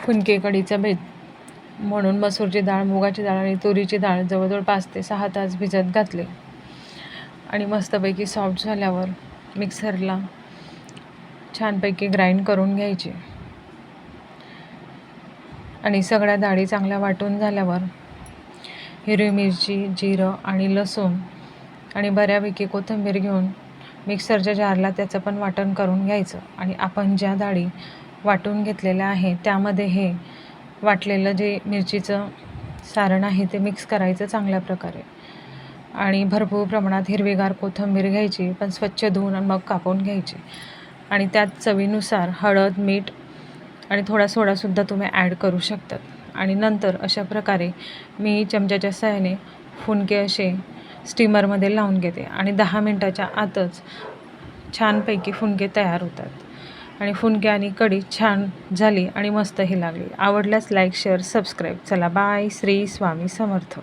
फुनके कढीचा बेत म्हणून मसूरची डाळ, मुगाची डाळ आणि तुरीची डाळ जवळजवळ 5 ते 6 तास भिजत घातले आणि मस्तपैकी सॉफ्ट झाल्यावर मिक्सरला छानपैकी ग्राइंड करून घ्यायचे आणि सगळ्या डाळी चांगल्या वाटून झाल्यावर हिरवी मिरची, जिरं आणि लसूण आणि बऱ्यापैकी कोथिंबीर घेऊन मिक्सरच्या जारला त्याचं पण वाटण करून घ्यायचं आणि आपण ज्या डाळी वाटून घेतलेल्या आहे त्यामध्ये हे वाटलेलं जे मिरचीचं सारण आहे ते मिक्स करायचं चांगल्या प्रकारे आणि भरपूर प्रमाणात हिरवीगार कोथिंबीर घ्यायची, पण स्वच्छ धुवून मग कापून घ्यायची आणि त्यात चवीनुसार हळद, मीठ आणि थोडा सोडासुद्धा तुम्ही ॲड करू शकतात आणि नंतर अशा प्रकारे मी चमच्याच्या सहाय्याने फुनके असे स्टीमरमध्ये लावून घेते आणि 10 मिनटाच्या आतच छानपैकी फुनके तयार होतात आणि फुनके आणि कढी छान झाली आणि मस्तही लागली. आवडल्यास लाईक, शेअर, सबस्क्राईब. चला बाय. श्री स्वामी समर्थ.